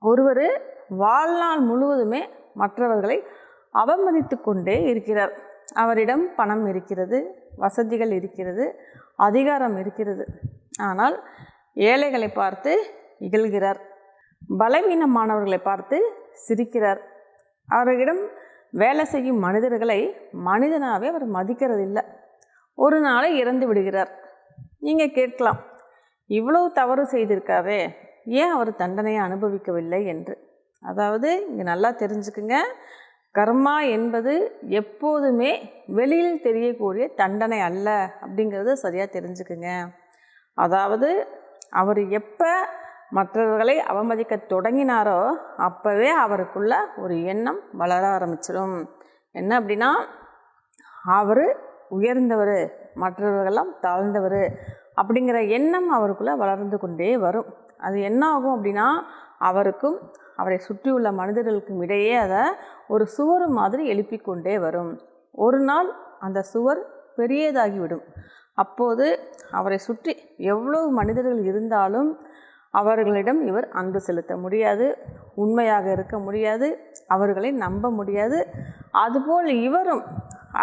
ஒருவர் வாழ்நாள் முழுவதுமே மற்றவர்களை அவமதித்து கொண்டே இருக்கிறார். அவரிடம் பணம் இருக்கிறது, வசதிகள் இருக்கிறது, அதிகாரம் இருக்கிறது. ஆனால் ஏழைகளை பார்த்து இகழ்கிறார், பலவீனமானவர்களை பார்த்து சிரிக்கிறார். அவர்களிடம் வேலை செய்யும் மனிதர்களை மனிதனாகவே அவர் மதிக்கிறதில்லை. ஒரு நாளை இறந்து விடுகிறார். நீங்கள் கேட்கலாம், இவ்வளவு தவறு செய்திருக்காரே, ஏன் அவர் தண்டனையை அனுபவிக்கவில்லை என்று. அதாவது இங்கே நல்லா தெரிஞ்சுக்குங்க, கர்மா என்பது எப்போதுமே வெளியில் தெரியக்கூடிய தண்டனை அல்ல அப்படிங்கிறது சரியாக தெரிஞ்சுக்குங்க. அதாவது அவர் எப்போ மற்றவர்களை அவமதிக்க தொடங்கினாரோ அப்போவே அவருக்குள்ள ஒரு எண்ணம் வளர ஆரம்பிச்சிடும். என்ன அப்படின்னா, அவர் உயர்ந்தவர், மற்றவர்களெல்லாம் தாழ்ந்தவர் அப்படிங்கிற எண்ணம் அவருக்குள்ளே வளர்ந்து கொண்டே வரும். அது என்ன ஆகும் அப்படின்னா, அவருக்கும் அவரை சுற்றியுள்ள மனிதர்களுக்கும் இடையே அதை ஒரு சுவர் மாதிரி எழுப்பிக்கொண்டே வரும். ஒரு நாள் அந்த சுவர் பெரியதாகிவிடும். அப்போது அவரை சுற்றி எவ்வளவு மனிதர்கள் இருந்தாலும் அவர்களிடம் இவர் அன்பு செலுத்த முடியாது, உண்மையாக இருக்க முடியாது, அவர்களை நம்ப முடியாது. அதுபோல் இவரும்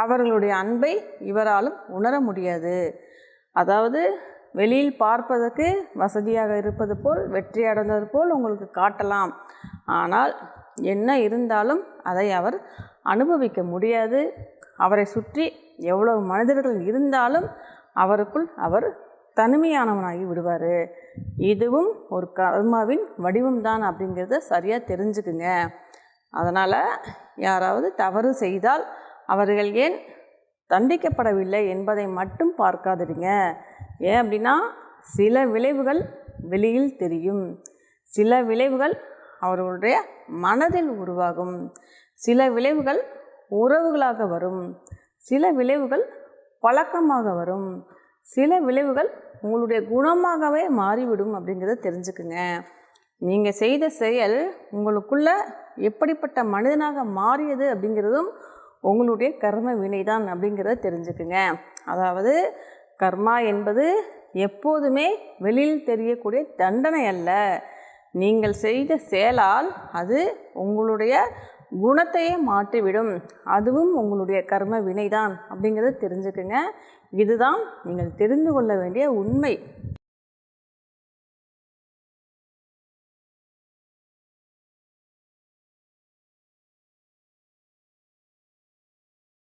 அவர்களுடைய அன்பை இவராலும் உணர முடியாது. அதாவது வெளியில் பார்ப்பதற்கு வசதியாக இருப்பது போல், வெற்றி அடைந்தது போல் உங்களுக்கு காட்டலாம். ஆனால் என்ன இருந்தாலும் அதை அவர் அனுபவிக்க முடியாது. அவரை சுற்றி எவ்வளவு மனிதர்கள் இருந்தாலும் அவருக்குள் அவர் தனிமையானவனாகி விடுவார். இதுவும் ஒரு கர்மாவின் வடிவம்தான் அப்படிங்கிறத சரியாக தெரிஞ்சுக்குங்க. அதனால் யாராவது தவறு செய்தால் அவர்கள் ஏன் தண்டிக்கப்படவில்லை என்பதை மட்டும் பார்க்காதீங்க. ஏன் அப்படின்னா, சில விளைவுகள் வெளியில் தெரியும், சில விளைவுகள் அவர்களுடைய மனதில் உருவாகும், சில விளைவுகள் உறவுகளாக வரும், சில விளைவுகள் பழக்கமாக வரும், சில விளைவுகள் உங்களுடைய குணமாகவே மாறிவிடும் அப்படிங்கிறத தெரிஞ்சுக்குங்க. நீங்கள் செய்த செயல் உங்களுக்குள்ள எப்படிப்பட்ட மனிதனாக மாறியது அப்படிங்கிறதும் உங்களுடைய கர்ம வினைதான் அப்படிங்கிறத தெரிஞ்சுக்குங்க. அதாவது கர்மா என்பது எப்போதுமே வெளியில் தெரியக்கூடிய தண்டனை அல்ல. நீங்கள் செய்த செயலால் அது உங்களுடைய குணத்தையே மாற்றிவிடும். அதுவும் உங்களுடைய கர்ம வினைதான் அப்படிங்கிறத தெரிஞ்சுக்குங்க. இதுதான் நீங்கள் தெரிந்து கொள்ள வேண்டிய உண்மை.